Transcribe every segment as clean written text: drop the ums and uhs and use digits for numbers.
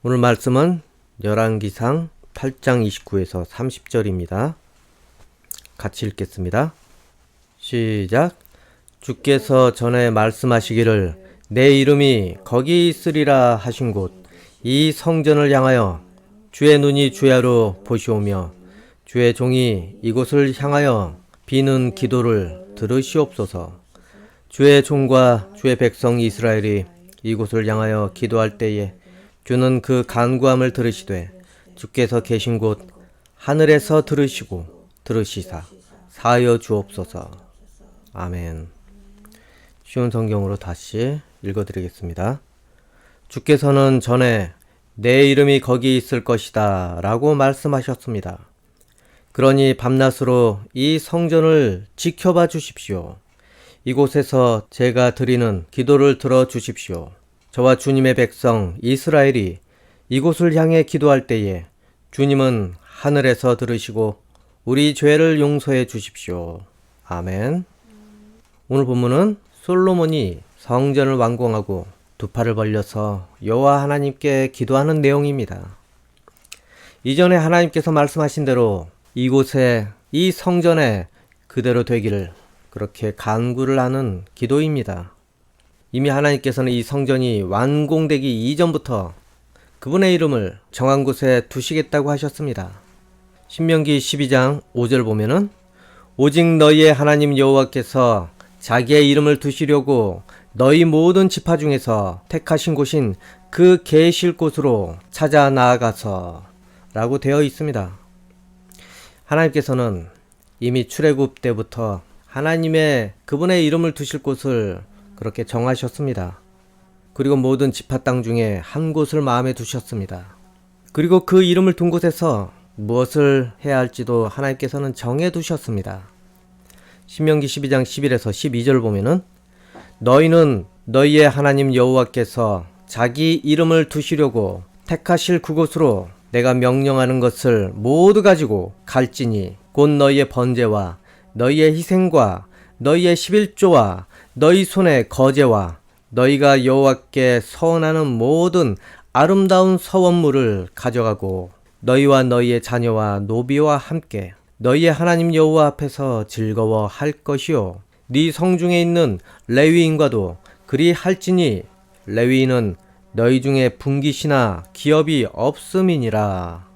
오늘 말씀은 열왕기상 8장 29에서 30절입니다. 같이 읽겠습니다. 시작. 주께서 전에 말씀하시기를 내 이름이 거기 있으리라 하신 곳 이 성전을 향하여 주의 눈이 주야로 보시오며 주의 종이 이곳을 향하여 비는 기도를 들으시옵소서. 주의 종과 주의 백성 이스라엘이 이곳을 향하여 기도할 때에 주는 그 간구함을 들으시되 주께서 계신 곳 하늘에서 들으시사 사하여 주옵소서. 아멘. 쉬운 성경으로 다시 읽어드리겠습니다. 주께서는 전에 내 이름이 거기 있을 것이다 라고 말씀하셨습니다. 그러니 밤낮으로 이 성전을 지켜봐 주십시오. 이곳에서 제가 드리는 기도를 들어주십시오. 저와 주님의 백성 이스라엘이 이곳을 향해 기도할 때에 주님은 하늘에서 들으시고 우리 죄를 용서해 주십시오. 아멘. 오늘 본문은 솔로몬이 성전을 완공하고 두 팔을 벌려서 여호와 하나님께 기도하는 내용입니다. 이전에 하나님께서 말씀하신 대로 이곳에 이 성전에 그대로 되기를 그렇게 간구를 하는 기도입니다. 이미 하나님께서는 이 성전이 완공되기 이전부터 그분의 이름을 정한 곳에 두시겠다고 하셨습니다. 신명기 12장 5절 보면은 오직 너희의 하나님 여호와께서 자기의 이름을 두시려고 너희 모든 지파 중에서 택하신 곳인 그 계실 곳으로 찾아 나아가서 라고 되어 있습니다. 하나님께서는 이미 출애굽 때부터 하나님의 그분의 이름을 두실 곳을 그렇게 정하셨습니다. 그리고 모든 지파 땅 중에 한 곳을 마음에 두셨습니다. 그리고 그 이름을 둔 곳에서 무엇을 해야 할지도 하나님께서는 정해 두셨습니다. 신명기 12장 11에서 12절 보면은 너희는 너희의 하나님 여호와께서 자기 이름을 두시려고 택하실 그곳으로 내가 명령하는 것을 모두 가지고 갈지니 곧 너희의 번제와 너희의 희생과 너희의 11조와 너희 손의 거제와 너희가 여호와께 서원하는 모든 아름다운 서원물을 가져가고 너희와 너희의 자녀와 노비와 함께 너희의 하나님 여호와 앞에서 즐거워할 것이요 네 성중에 있는 레위인과도 그리 할지니 레위인은 너희 중에 분깃이나 기업이 없음이니라.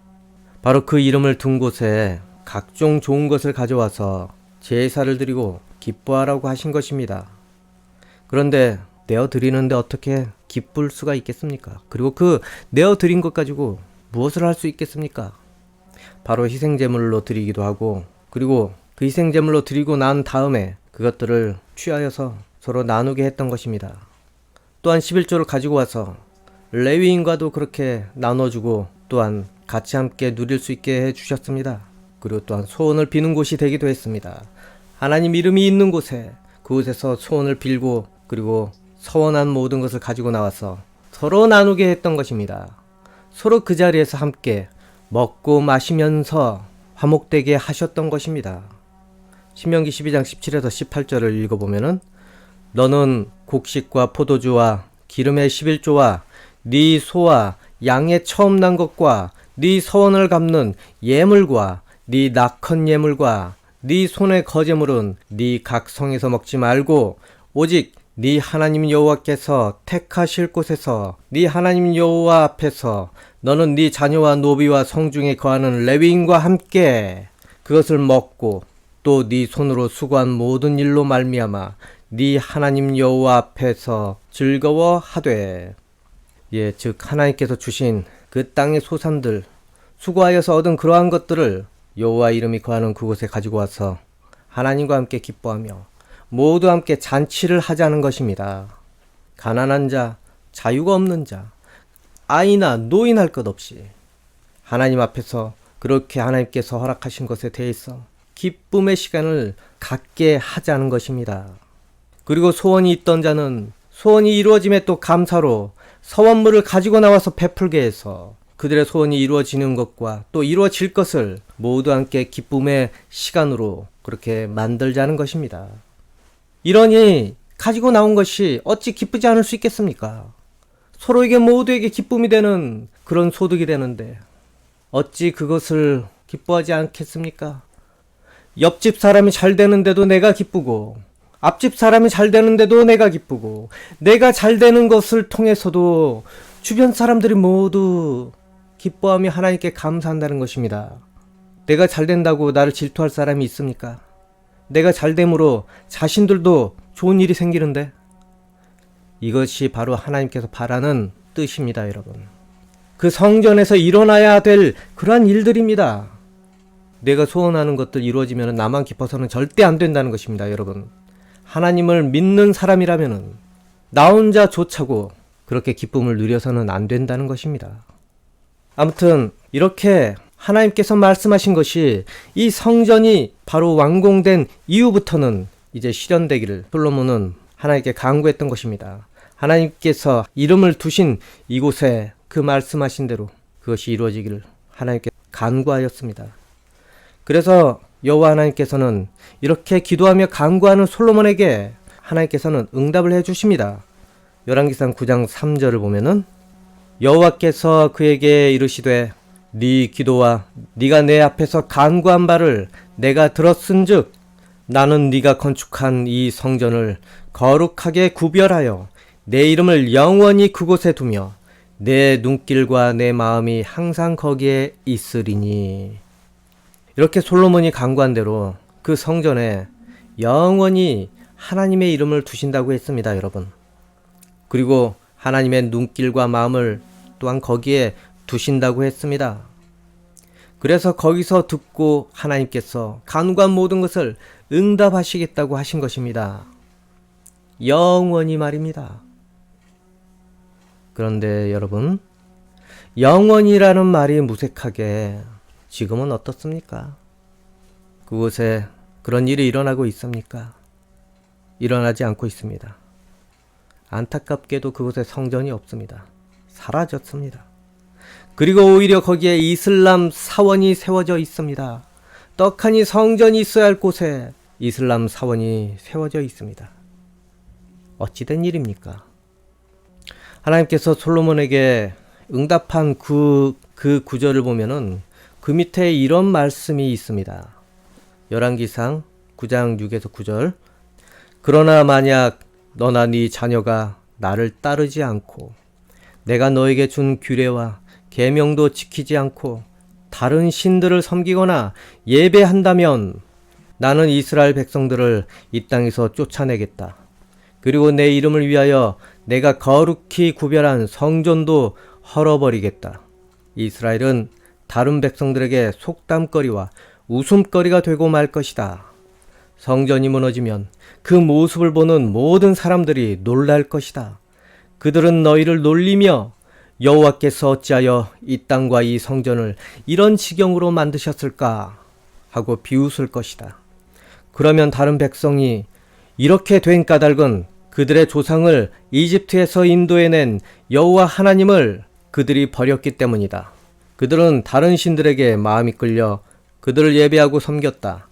바로 그 이름을 둔 곳에 각종 좋은 것을 가져와서 제사를 드리고 기뻐하라고 하신 것입니다. 그런데 내어드리는데 어떻게 기쁠 수가 있겠습니까? 그리고 그 내어드린 것 가지고 무엇을 할 수 있겠습니까? 바로 희생제물로 드리기도 하고 그리고 그 희생제물로 드리고 난 다음에 그것들을 취하여서 서로 나누게 했던 것입니다. 또한 11조를 가지고 와서 레위인과도 그렇게 나눠주고 또한 같이 함께 누릴 수 있게 해주셨습니다. 그리고 또한 소원을 비는 곳이 되기도 했습니다. 하나님 이름이 있는 곳에 그곳에서 소원을 빌고 그리고 서원한 모든 것을 가지고 나와서 서로 나누게 했던 것입니다. 서로 그 자리에서 함께 먹고 마시면서 화목되게 하셨던 것입니다. 신명기 12장 17에서 18절을 읽어보면은 너는 곡식과 포도주와 기름의 11조와 네 소와 양의 처음 난 것과 네 서원을 갚는 예물과 네 낙헌 예물과 네 손의 거제물은 네 각 성에서 먹지 말고 오직 네 하나님 여호와께서 택하실 곳에서 네 하나님 여호와 앞에서 너는 네 자녀와 노비와 성중에 거하는 레위인과 함께 그것을 먹고 또 네 손으로 수고한 모든 일로 말미암아 네 하나님 여호와 앞에서 즐거워하되 즉 하나님께서 주신 그 땅의 소산들 수고하여서 얻은 그러한 것들을 여호와 이름이 거하는 그곳에 가지고 와서 하나님과 함께 기뻐하며 모두 함께 잔치를 하자는 것입니다. 가난한 자, 자유가 없는 자, 아이나 노인 할 것 없이 하나님 앞에서 그렇게 하나님께서 허락하신 것에 대해서 기쁨의 시간을 갖게 하자는 것입니다. 그리고 소원이 있던 자는 소원이 이루어짐에 또 감사로 서원물을 가지고 나와서 베풀게 해서 그들의 소원이 이루어지는 것과 또 이루어질 것을 모두 함께 기쁨의 시간으로 그렇게 만들자는 것입니다. 이러니 가지고 나온 것이 어찌 기쁘지 않을 수 있겠습니까? 서로에게 모두에게 기쁨이 되는 그런 소득이 되는데 어찌 그것을 기뻐하지 않겠습니까? 옆집 사람이 잘 되는데도 내가 기쁘고 앞집 사람이 잘 되는데도 내가 기쁘고 내가 잘 되는 것을 통해서도 주변 사람들이 모두 기뻐하며 하나님께 감사한다는 것입니다. 내가 잘 된다고 나를 질투할 사람이 있습니까? 내가 잘 됨으로 자신들도 좋은 일이 생기는데 이것이 바로 하나님께서 바라는 뜻입니다, 여러분. 그 성전에서 일어나야 될 그러한 일들입니다. 내가 소원하는 것들 이루어지면 나만 기뻐서는 절대 안 된다는 것입니다, 여러분. 하나님을 믿는 사람이라면 나 혼자 좋자고 그렇게 기쁨을 누려서는 안 된다는 것입니다. 아무튼 이렇게 하나님께서 말씀하신 것이 이 성전이 바로 완공된 이후부터는 이제 실현되기를 솔로몬은 하나님께 간구했던 것입니다. 하나님께서 이름을 두신 이곳에 그 말씀하신 대로 그것이 이루어지기를 하나님께 간구하였습니다. 그래서 여호와 하나님께서는 이렇게 기도하며 간구하는 솔로몬에게 하나님께서는 응답을 해주십니다. 열왕기상 9장 3절을 보면은 여호와께서 그에게 이르시되 네 기도와 네가 내 앞에서 간구한 바를 내가 들었은즉 나는 네가 건축한 이 성전을 거룩하게 구별하여 내 이름을 영원히 그곳에 두며 내 눈길과 내 마음이 항상 거기에 있으리니. 이렇게 솔로몬이 간구한 대로 그 성전에 영원히 하나님의 이름을 두신다고 했습니다, 여러분. 그리고 하나님의 눈길과 마음을 또한 거기에 두신다고 했습니다. 그래서 거기서 듣고 하나님께서 간구한 모든 것을 응답하시겠다고 하신 것입니다. 영원히 말입니다. 그런데 여러분, 영원이라는 말이 무색하게 지금은 어떻습니까? 그곳에 그런 일이 일어나고 있습니까? 일어나지 않고 있습니다. 안타깝게도 그곳에 성전이 없습니다. 사라졌습니다. 그리고 오히려 거기에 이슬람 사원이 세워져 있습니다. 떡하니 성전이 있어야 할 곳에 이슬람 사원이 세워져 있습니다. 어찌된 일입니까? 하나님께서 솔로몬에게 응답한 그 구절을 보면은 그 밑에 이런 말씀이 있습니다. 열왕기상 9장 6에서 9절. 그러나 만약 너나 네 자녀가 나를 따르지 않고 내가 너에게 준 규례와 계명도 지키지 않고 다른 신들을 섬기거나 예배한다면 나는 이스라엘 백성들을 이 땅에서 쫓아내겠다. 그리고 내 이름을 위하여 내가 거룩히 구별한 성전도 헐어버리겠다. 이스라엘은 다른 백성들에게 속담거리와 웃음거리가 되고 말 것이다. 성전이 무너지면 그 모습을 보는 모든 사람들이 놀랄 것이다. 그들은 너희를 놀리며 여호와께서 어찌하여 이 땅과 이 성전을 이런 지경으로 만드셨을까 하고 비웃을 것이다. 그러면 다른 백성이 이렇게 된 까닭은 그들의 조상을 이집트에서 인도해낸 여호와 하나님을 그들이 버렸기 때문이다. 그들은 다른 신들에게 마음이 끌려 그들을 예배하고 섬겼다.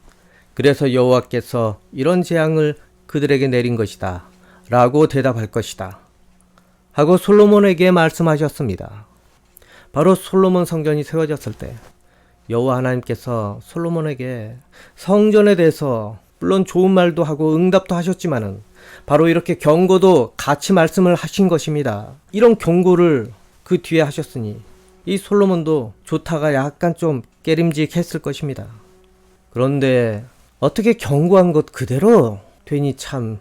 그래서 여호와께서 이런 재앙을 그들에게 내린 것이다. 라고 대답할 것이다. 하고 솔로몬에게 말씀하셨습니다. 바로 솔로몬 성전이 세워졌을 때 여호와 하나님께서 솔로몬에게 성전에 대해서 물론 좋은 말도 하고 응답도 하셨지만은 바로 이렇게 경고도 같이 말씀을 하신 것입니다. 이런 경고를 그 뒤에 하셨으니 이 솔로몬도 좋다가 약간 좀 깨림직했을 것입니다. 그런데 어떻게 경고한 것 그대로 되니 참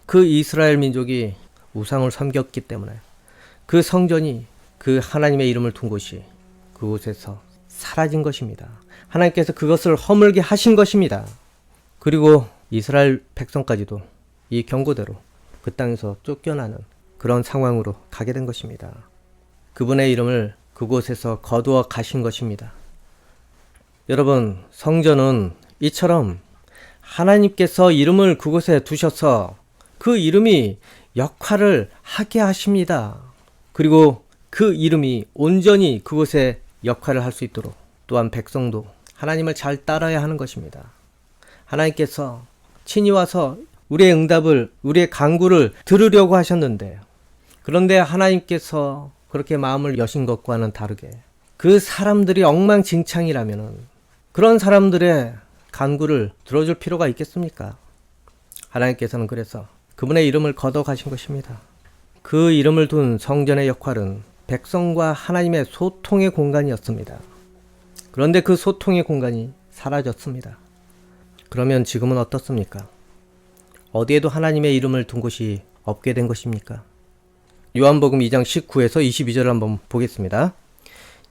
그 이스라엘 민족이 우상을 섬겼기 때문에 그 성전이 그 하나님의 이름을 둔 곳이 그곳에서 사라진 것입니다. 하나님께서 그것을 허물게 하신 것입니다. 그리고 이스라엘 백성까지도 이 경고대로 그 땅에서 쫓겨나는 그런 상황으로 가게 된 것입니다. 그분의 이름을 그곳에서 거두어 가신 것입니다. 여러분, 성전은 이처럼 하나님께서 이름을 그곳에 두셔서 그 이름이 역할을 하게 하십니다. 그리고 그 이름이 온전히 그곳에 역할을 할 수 있도록 또한 백성도 하나님을 잘 따라야 하는 것입니다. 하나님께서 친히 와서 우리의 응답을, 우리의 간구를 들으려고 하셨는데 그런데 하나님께서 그렇게 마음을 여신 것과는 다르게 그 사람들이 엉망진창이라면은 그런 사람들의 간구를 들어줄 필요가 있겠습니까? 하나님께서는 그래서 그분의 이름을 걷어 가신 것입니다. 그 이름을 둔 성전의 역할은 백성과 하나님의 소통의 공간이었습니다. 그런데 그 소통의 공간이 사라졌습니다. 그러면 지금은 어떻습니까? 어디에도 하나님의 이름을 둔 곳이 없게 된 것입니까? 요한복음 2장 19에서 22절을 한번 보겠습니다.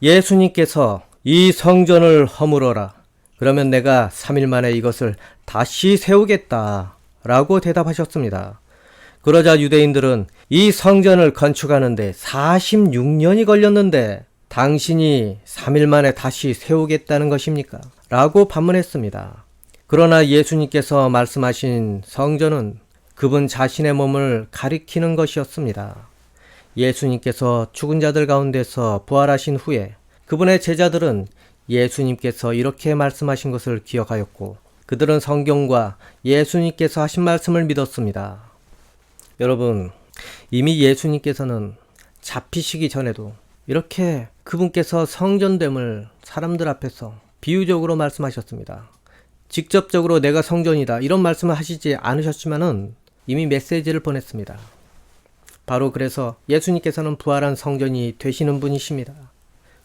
예수님께서 이 성전을 허물어라. 그러면 내가 3일 만에 이것을 다시 세우겠다. 라고 대답하셨습니다. 그러자 유대인들은 이 성전을 건축하는데 46년이 걸렸는데 당신이 3일 만에 다시 세우겠다는 것입니까? 라고 반문했습니다. 그러나 예수님께서 말씀하신 성전은 그분 자신의 몸을 가리키는 것이었습니다. 예수님께서 죽은 자들 가운데서 부활하신 후에 그분의 제자들은 예수님께서 이렇게 말씀하신 것을 기억하였고 그들은 성경과 예수님께서 하신 말씀을 믿었습니다. 여러분, 이미 예수님께서는 잡히시기 전에도 이렇게 그분께서 성전됨을 사람들 앞에서 비유적으로 말씀하셨습니다. 직접적으로 내가 성전이다 이런 말씀을 하시지 않으셨지만은 이미 메시지를 보냈습니다. 바로 그래서 예수님께서는 부활한 성전이 되시는 분이십니다.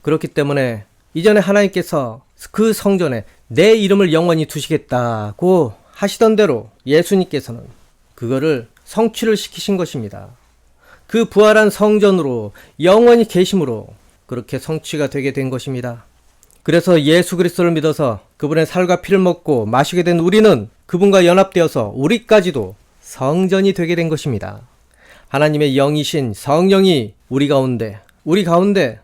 그렇기 때문에 이전에 하나님께서 그 성전에 내 이름을 영원히 두시겠다고 하시던 대로 예수님께서는 그거를 성취를 시키신 것입니다. 그 부활한 성전으로 영원히 계심으로 그렇게 성취가 되게 된 것입니다. 그래서 예수 그리스도를 믿어서 그분의 살과 피를 먹고 마시게 된 우리는 그분과 연합되어서 우리까지도 성전이 되게 된 것입니다. 하나님의 영이신 성령이 우리 가운데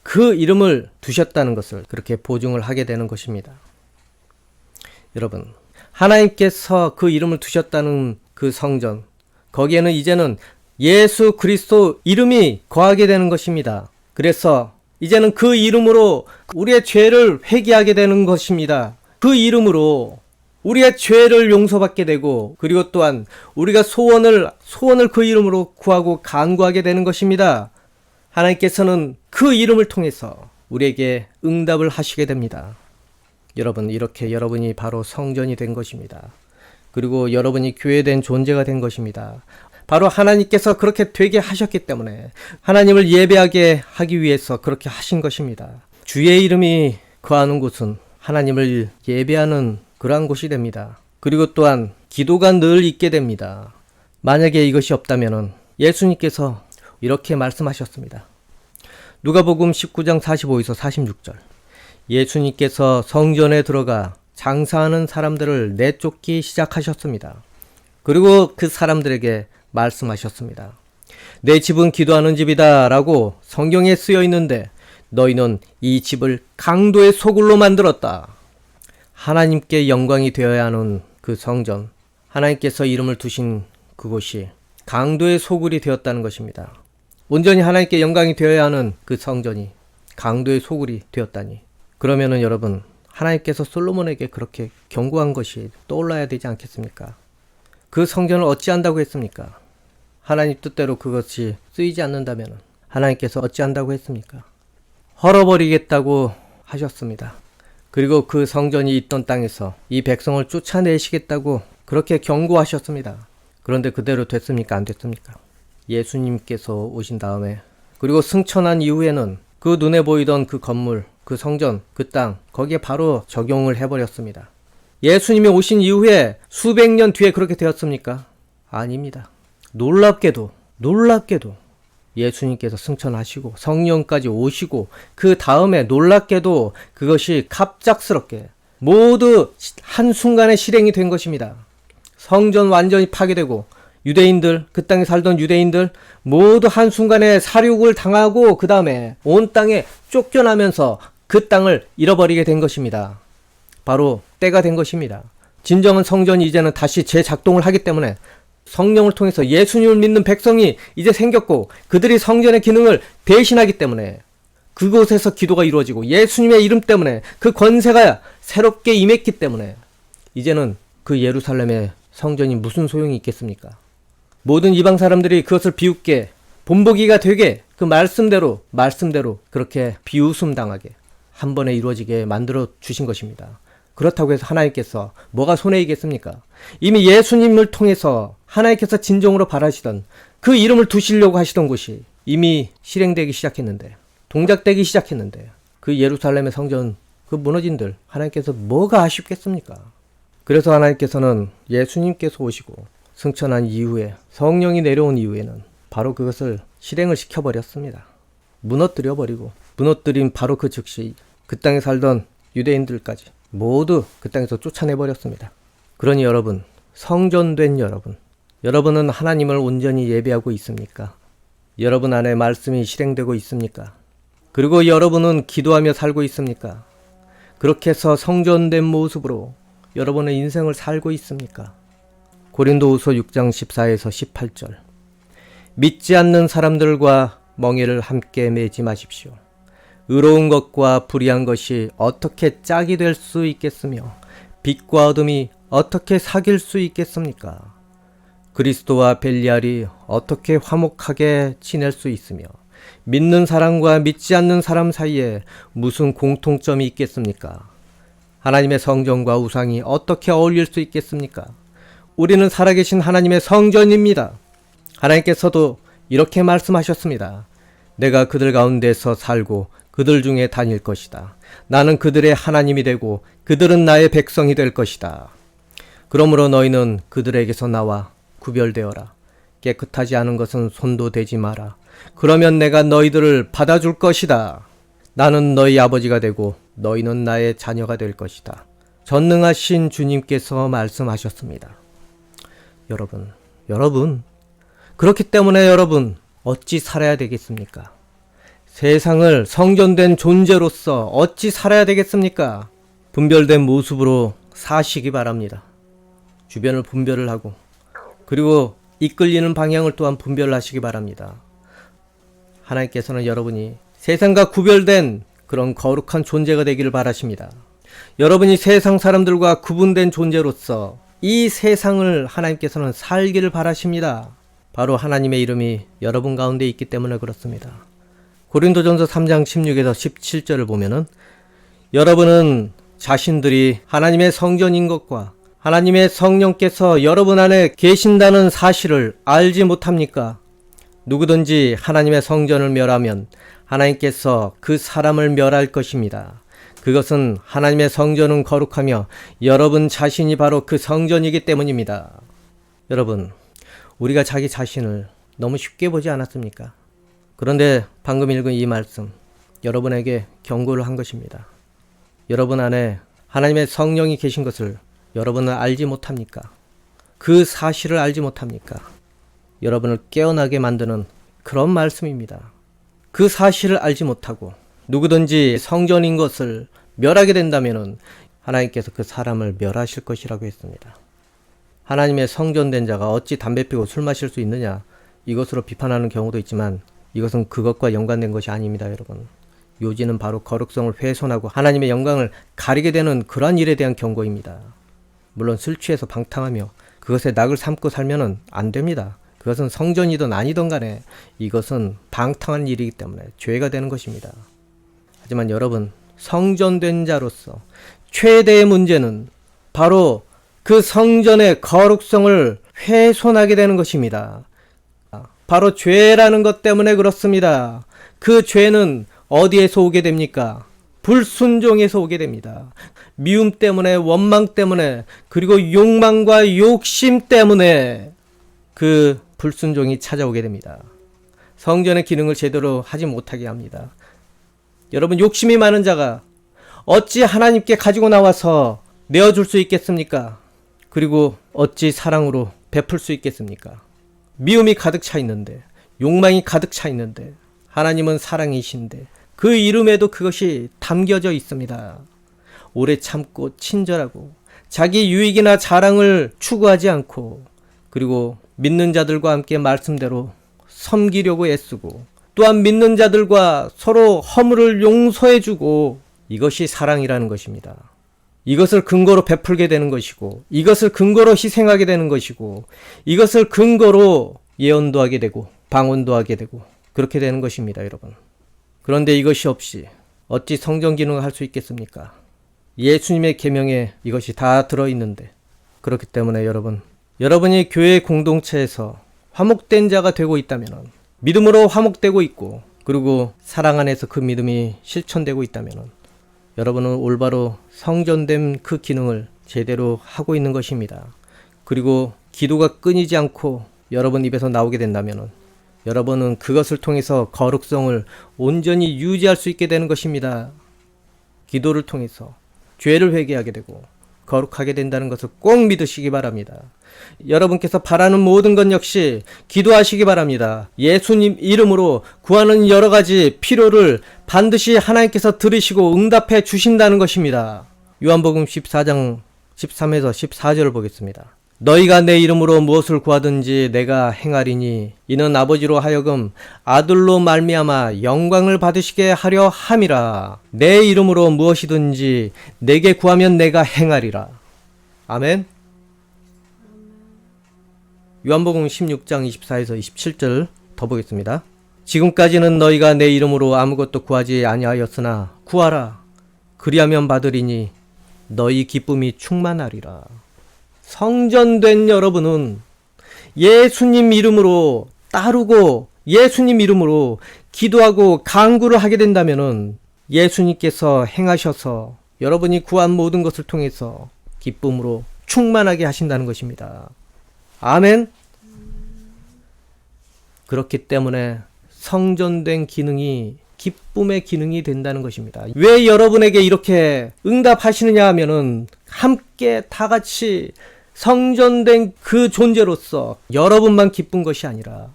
그 이름을 두셨다는 것을 그렇게 보증을 하게 되는 것입니다. 여러분, 하나님께서 그 이름을 두셨다는 그 성전, 거기에는 이제는 예수 그리스도 이름이 거하게 되는 것입니다. 그래서 이제는 그 이름으로 우리의 죄를 회개하게 되는 것입니다. 그 이름으로 우리의 죄를 용서받게 되고 그리고 또한 우리가 소원을 그 이름으로 구하고 간구하게 되는 것입니다. 하나님께서는 그 이름을 통해서 우리에게 응답을 하시게 됩니다. 여러분, 이렇게 여러분이 바로 성전이 된 것입니다. 그리고 여러분이 교회된 존재가 된 것입니다. 바로 하나님께서 그렇게 되게 하셨기 때문에 하나님을 예배하게 하기 위해서 그렇게 하신 것입니다. 주의 이름이 거하는 곳은 하나님을 예배하는 그러한 곳이 됩니다. 그리고 또한 기도가 늘 있게 됩니다. 만약에 이것이 없다면 예수님께서 이렇게 말씀하셨습니다. 누가복음 19장 45에서 46절. 예수님께서 성전에 들어가 장사하는 사람들을 내쫓기 시작하셨습니다. 그리고 그 사람들에게 말씀하셨습니다. 내 집은 기도하는 집이다 라고 성경에 쓰여 있는데 너희는 이 집을 강도의 소굴로 만들었다. 하나님께 영광이 되어야 하는 그 성전, 하나님께서 이름을 두신 그곳이 강도의 소굴이 되었다는 것입니다. 온전히 하나님께 영광이 되어야 하는 그 성전이 강도의 소굴이 되었다니. 그러면은 여러분, 하나님께서 솔로몬에게 그렇게 경고한 것이 떠올라야 되지 않겠습니까? 그 성전을 어찌한다고 했습니까? 하나님 뜻대로 그것이 쓰이지 않는다면 하나님께서 어찌한다고 했습니까? 헐어버리겠다고 하셨습니다. 그리고 그 성전이 있던 땅에서 이 백성을 쫓아내시겠다고 그렇게 경고하셨습니다. 그런데 그대로 됐습니까? 안 됐습니까? 예수님께서 오신 다음에 그리고 승천한 이후에는 그 눈에 보이던 그 건물, 그 성전, 그 땅, 거기에 바로 적용을 해버렸습니다. 예수님이 오신 이후에 수백 년 뒤에 그렇게 되었습니까? 아닙니다. 놀랍게도 예수님께서 승천하시고 성령까지 오시고 그 다음에 놀랍게도 그것이 갑작스럽게 모두 한순간에 실행이 된 것입니다. 성전 완전히 파괴되고 유대인들, 그 땅에 살던 유대인들 모두 한순간에 살육을 당하고 그 다음에 온 땅에 쫓겨나면서 그 땅을 잃어버리게 된 것입니다. 바로 때가 된 것입니다. 진정한 성전이 이제는 다시 재작동을 하기 때문에 성령을 통해서 예수님을 믿는 백성이 이제 생겼고 그들이 성전의 기능을 대신하기 때문에 그곳에서 기도가 이루어지고 예수님의 이름 때문에 그 권세가 새롭게 임했기 때문에 이제는 그 예루살렘의 성전이 무슨 소용이 있겠습니까? 모든 이방 사람들이 그것을 비웃게 본보기가 되게 그 말씀대로 그렇게 비웃음 당하게 한 번에 이루어지게 만들어 주신 것입니다. 그렇다고 해서 하나님께서 뭐가 손해이겠습니까? 이미 예수님을 통해서 하나님께서 진정으로 바라시던 그 이름을 두시려고 하시던 곳이 이미 실행되기 시작했는데, 동작되기 시작했는데, 그 예루살렘의 성전 그 무너진들 하나님께서 뭐가 아쉽겠습니까? 그래서 하나님께서는 예수님께서 오시고 승천한 이후에, 성령이 내려온 이후에는 바로 그것을 실행을 시켜버렸습니다. 무너뜨려 버리고, 무너뜨린 바로 그 즉시 그 땅에 살던 유대인들까지 모두 그 땅에서 쫓아내버렸습니다. 그러니 여러분, 성전된 여러분은 하나님을 온전히 예배하고 있습니까? 여러분 안에 말씀이 실행되고 있습니까? 그리고 여러분은 기도하며 살고 있습니까? 그렇게 해서 성전된 모습으로 여러분의 인생을 살고 있습니까? 고린도후서 6장 14에서 18절. 믿지 않는 사람들과 멍에를 함께 매지 마십시오. 의로운 것과 불의한 것이 어떻게 짝이 될 수 있겠으며 빛과 어둠이 어떻게 사귈 수 있겠습니까? 그리스도와 벨리알이 어떻게 화목하게 지낼 수 있으며 믿는 사람과 믿지 않는 사람 사이에 무슨 공통점이 있겠습니까? 하나님의 성전과 우상이 어떻게 어울릴 수 있겠습니까? 우리는 살아계신 하나님의 성전입니다. 하나님께서도 이렇게 말씀하셨습니다. 내가 그들 가운데서 살고 그들 중에 다닐 것이다. 나는 그들의 하나님이 되고 그들은 나의 백성이 될 것이다. 그러므로 너희는 그들에게서 나와 구별되어라. 깨끗하지 않은 것은 손도 대지 마라. 그러면 내가 너희들을 받아줄 것이다. 나는 너희 아버지가 되고 너희는 나의 자녀가 될 것이다. 전능하신 주님께서 말씀하셨습니다. 여러분, 그렇기 때문에 여러분 어찌 살아야 되겠습니까? 세상을 성전된 존재로서 어찌 살아야 되겠습니까? 분별된 모습으로 사시기 바랍니다. 주변을 분별을 하고, 그리고 이끌리는 방향을 또한 분별을 하시기 바랍니다. 하나님께서는 여러분이 세상과 구별된 그런 거룩한 존재가 되기를 바라십니다. 여러분이 세상 사람들과 구분된 존재로서 이 세상을 하나님께서는 살기를 바라십니다. 바로 하나님의 이름이 여러분 가운데 있기 때문에 그렇습니다. 고린도전서 3장 16에서 17절을 보면은 여러분은 자신들이 하나님의 성전인 것과 하나님의 성령께서 여러분 안에 계신다는 사실을 알지 못합니까? 누구든지 하나님의 성전을 멸하면 하나님께서 그 사람을 멸할 것입니다. 그것은 하나님의 성전은 거룩하며 여러분 자신이 바로 그 성전이기 때문입니다. 여러분, 우리가 자기 자신을 너무 쉽게 보지 않았습니까? 그런데 방금 읽은 이 말씀, 여러분에게 경고를 한 것입니다. 여러분 안에 하나님의 성령이 계신 것을 여러분은 알지 못합니까? 그 사실을 알지 못합니까? 여러분을 깨어나게 만드는 그런 말씀입니다. 그 사실을 알지 못하고 누구든지 성전인 것을 멸하게 된다면 하나님께서 그 사람을 멸하실 것이라고 했습니다. 하나님의 성전된 자가 어찌 담배 피우고 술 마실 수 있느냐, 이것으로 비판하는 경우도 있지만 이것은 그것과 연관된 것이 아닙니다. 여러분, 요지는 바로 거룩성을 훼손하고 하나님의 영광을 가리게 되는 그러한 일에 대한 경고입니다. 물론 술 취해서 방탕하며 그것에 낙을 삼고 살면 안 됩니다. 그것은 성전이든 아니든 간에 이것은 방탕한 일이기 때문에 죄가 되는 것입니다. 하지만 여러분, 성전된 자로서 최대의 문제는 바로 그 성전의 거룩성을 훼손하게 되는 것입니다. 바로 죄라는 것 때문에 그렇습니다. 그 죄는 어디에서 오게 됩니까? 불순종에서 오게 됩니다. 미움 때문에, 원망 때문에, 그리고 욕망과 욕심 때문에 그 불순종이 찾아오게 됩니다. 성전의 기능을 제대로 하지 못하게 합니다. 여러분, 욕심이 많은 자가 어찌 하나님께 가지고 나와서 내어줄 수 있겠습니까? 그리고 어찌 사랑으로 베풀 수 있겠습니까? 미움이 가득 차 있는데, 욕망이 가득 차 있는데, 하나님은 사랑이신데 그 이름에도 그것이 담겨져 있습니다. 오래 참고 친절하고 자기 유익이나 자랑을 추구하지 않고, 그리고 믿는 자들과 함께 말씀대로 섬기려고 애쓰고, 또한 믿는 자들과 서로 허물을 용서해주고, 이것이 사랑이라는 것입니다. 이것을 근거로 베풀게 되는 것이고, 이것을 근거로 희생하게 되는 것이고, 이것을 근거로 예언도 하게 되고, 방언도 하게 되고 그렇게 되는 것입니다, 여러분. 그런데 이것이 없이 어찌 성전 기능을 할 수 있겠습니까? 예수님의 계명에 이것이 다 들어있는데. 그렇기 때문에 여러분, 여러분이 교회 공동체에서 화목된 자가 되고 있다면, 믿음으로 화목되고 있고, 그리고 사랑 안에서 그 믿음이 실천되고 있다면 여러분은 올바로 성전된 그 기능을 제대로 하고 있는 것입니다. 그리고 기도가 끊이지 않고 여러분 입에서 나오게 된다면 여러분은 그것을 통해서 거룩성을 온전히 유지할 수 있게 되는 것입니다. 기도를 통해서 죄를 회개하게 되고 거룩하게 된다는 것을 꼭 믿으시기 바랍니다. 여러분께서 바라는 모든 것 역시 기도하시기 바랍니다. 예수님 이름으로 구하는 여러 가지 필요를 반드시 하나님께서 들으시고 응답해 주신다는 것입니다. 요한복음 14장 13에서 14절을 보겠습니다. 너희가 내 이름으로 무엇을 구하든지 내가 행하리니 이는 아버지로 하여금 아들로 말미암아 영광을 받으시게 하려 함이라. 내 이름으로 무엇이든지 내게 구하면 내가 행하리라. 아멘. 요한복음 16장 24에서 27절 더 보겠습니다. 지금까지는 너희가 내 이름으로 아무것도 구하지 아니하였으나 구하라. 그리하면 받으리니 너희 기쁨이 충만하리라. 성전된 여러분은 예수님 이름으로 따르고 예수님 이름으로 기도하고 간구를 하게 된다면 예수님께서 행하셔서 여러분이 구한 모든 것을 통해서 기쁨으로 충만하게 하신다는 것입니다. 아멘. 그렇기 때문에 성전된 기능이 기쁨의 기능이 된다는 것입니다. 왜 여러분에게 이렇게 응답하시느냐 하면은 함께 다 같이 성전된 그 존재로서 여러분만 기쁜 것이 아니라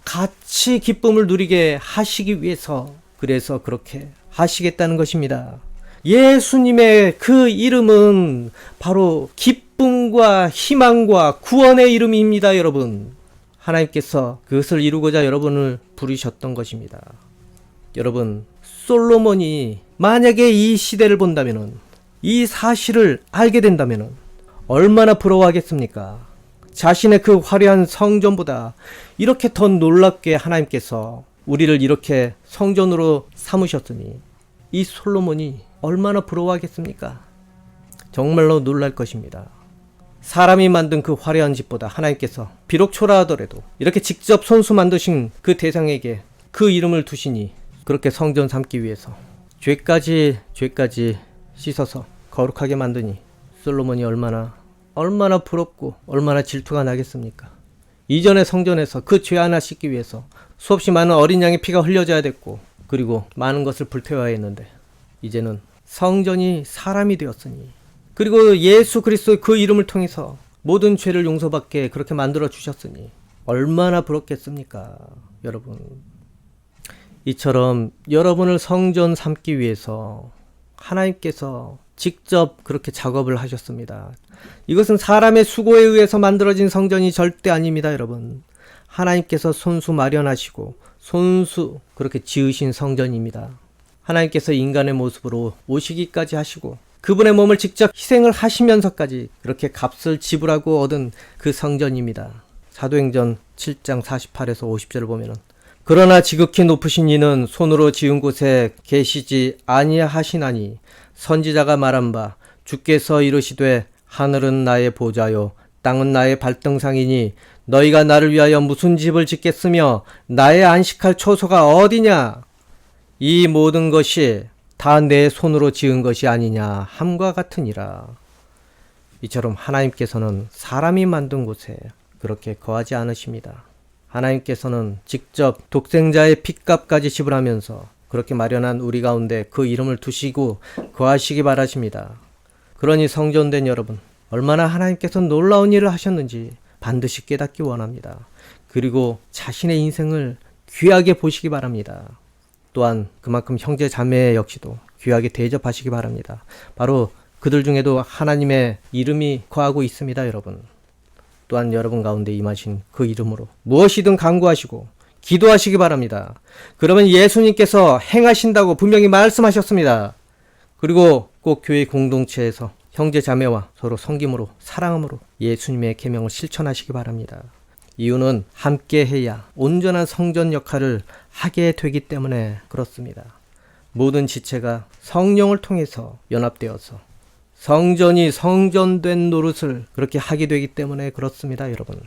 같이 기쁨을 누리게 하시기 위해서 그래서 그렇게 하시겠다는 것입니다. 예수님의 그 이름은 바로 기쁨과 희망과 구원의 이름입니다, 여러분. 하나님께서 그것을 이루고자 여러분을 부르셨던 것입니다. 여러분, 솔로몬이 만약에 이 시대를 본다면, 이 사실을 알게 된다면 얼마나 부러워하겠습니까? 자신의 그 화려한 성전보다 이렇게 더 놀랍게 하나님께서 우리를 이렇게 성전으로 삼으셨으니 이 솔로몬이 얼마나 부러워하겠습니까? 정말로 놀랄 것입니다. 사람이 만든 그 화려한 집보다 하나님께서 비록 초라하더라도 이렇게 직접 손수 만드신 그 대상에게 그 이름을 두시니 그렇게 성전 삼기 위해서 죄까지 씻어서 거룩하게 만드니 솔로몬이 얼마나 부럽고 얼마나 질투가 나겠습니까? 이전의 성전에서 그 죄 하나 씻기 위해서 수없이 많은 어린 양의 피가 흘려져야 됐고 그리고 많은 것을 불태워야 했는데 이제는 성전이 사람이 되었으니 그리고 예수 그리스도의 그 이름을 통해서 모든 죄를 용서받게 그렇게 만들어 주셨으니 얼마나 부럽겠습니까? 여러분, 이처럼 여러분을 성전 삼기 위해서 하나님께서 직접 그렇게 작업을 하셨습니다. 이것은 사람의 수고에 의해서 만들어진 성전이 절대 아닙니다, 여러분. 하나님께서 손수 마련하시고 손수 그렇게 지으신 성전입니다. 하나님께서 인간의 모습으로 오시기까지 하시고 그분의 몸을 직접 희생을 하시면서까지 그렇게 값을 지불하고 얻은 그 성전입니다. 사도행전 7장 48에서 50절을 보면은 그러나 지극히 높으신 이는 손으로 지은 곳에 계시지 아니하시나니 선지자가 말한 바 주께서 이르시되 하늘은 나의 보좌요 땅은 나의 발등상이니 너희가 나를 위하여 무슨 집을 짓겠으며 나의 안식할 초소가 어디냐? 이 모든 것이 다 내 손으로 지은 것이 아니냐 함과 같으니라. 이처럼 하나님께서는 사람이 만든 곳에 그렇게 거하지 않으십니다. 하나님께서는 직접 독생자의 핏값까지 지불하면서 그렇게 마련한 우리 가운데 그 이름을 두시고 거하시기 바라십니다. 그러니 성전된 여러분, 얼마나 하나님께서 놀라운 일을 하셨는지 반드시 깨닫기 원합니다. 그리고 자신의 인생을 귀하게 보시기 바랍니다. 또한 그만큼 형제 자매 역시도 귀하게 대접하시기 바랍니다. 바로 그들 중에도 하나님의 이름이 거하고 있습니다, 여러분. 또한 여러분 가운데 임하신 그 이름으로 무엇이든 간구하시고 기도하시기 바랍니다. 그러면 예수님께서 행하신다고 분명히 말씀하셨습니다. 그리고 꼭 교회 공동체에서 형제 자매와 서로 섬김으로 사랑함으로 예수님의 계명을 실천하시기 바랍니다. 이유는 함께 해야 온전한 성전 역할을 하게 되기 때문에 그렇습니다. 모든 지체가 성령을 통해서 연합되어서 성전이 성전된 노릇을 그렇게 하게 되기 때문에 그렇습니다, 여러분.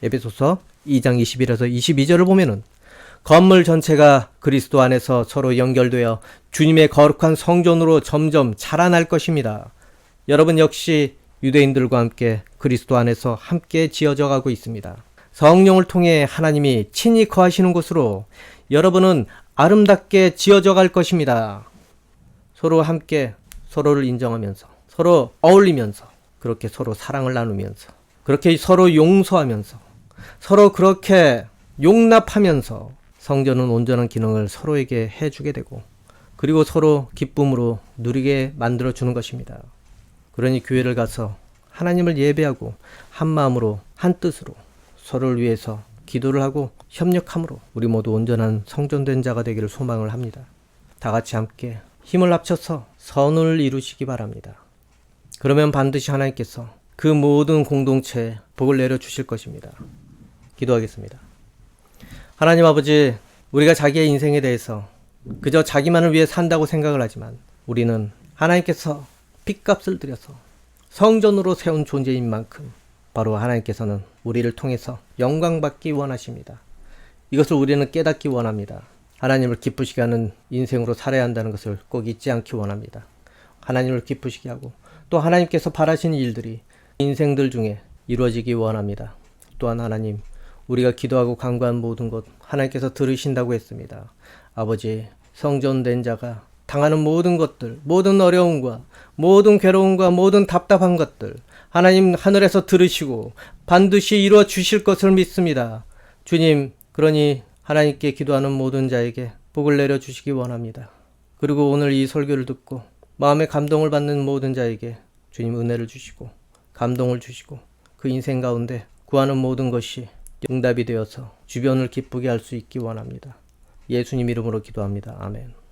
에베소서 2장 21에서 22절을 보면은 건물 전체가 그리스도 안에서 서로 연결되어 주님의 거룩한 성전으로 점점 자라날 것입니다. 여러분 역시 유대인들과 함께 그리스도 안에서 함께 지어져 가고 있습니다. 성령을 통해 하나님이 친히 거하시는 곳으로 여러분은 아름답게 지어져 갈 것입니다. 서로 함께 서로를 인정하면서 서로 어울리면서 그렇게 서로 사랑을 나누면서 그렇게 서로 용서하면서 서로 그렇게 용납하면서 성전은 온전한 기능을 서로에게 해주게 되고 그리고 서로 기쁨으로 누리게 만들어주는 것입니다. 그러니 교회를 가서 하나님을 예배하고 한 마음으로 한 뜻으로 서로를 위해서 기도를 하고 협력함으로 우리 모두 온전한 성전된 자가 되기를 소망을 합니다. 다 같이 함께 힘을 합쳐서 선을 이루시기 바랍니다. 그러면 반드시 하나님께서 그 모든 공동체에 복을 내려주실 것입니다. 기도하겠습니다. 하나님 아버지, 우리가 자기의 인생에 대해서 그저 자기만을 위해 산다고 생각을 하지만 우리는 하나님께서 핏값을 들여서 성전으로 세운 존재인 만큼 바로 하나님께서는 우리를 통해서 영광받기 원하십니다. 이것을 우리는 깨닫기 원합니다. 하나님을 기쁘시게 하는 인생으로 살아야 한다는 것을 꼭 잊지 않기 원합니다. 하나님을 기쁘시게 하고 또 하나님께서 바라시는 일들이 인생들 중에 이루어지기 원합니다. 또한 하나님, 우리가 기도하고 간구한 모든 것 하나님께서 들으신다고 했습니다. 아버지, 성전된 자가 당하는 모든 것들, 모든 어려움과 모든 괴로움과 모든 답답한 것들 하나님 하늘에서 들으시고 반드시 이루어 주실 것을 믿습니다. 주님, 그러니 하나님께 기도하는 모든 자에게 복을 내려 주시기 원합니다. 그리고 오늘 이 설교를 듣고 마음의 감동을 받는 모든 자에게 주님 은혜를 주시고 감동을 주시고 그 인생 가운데 구하는 모든 것이 응답이 되어서 주변을 기쁘게 할 수 있기 원합니다. 예수님 이름으로 기도합니다. 아멘.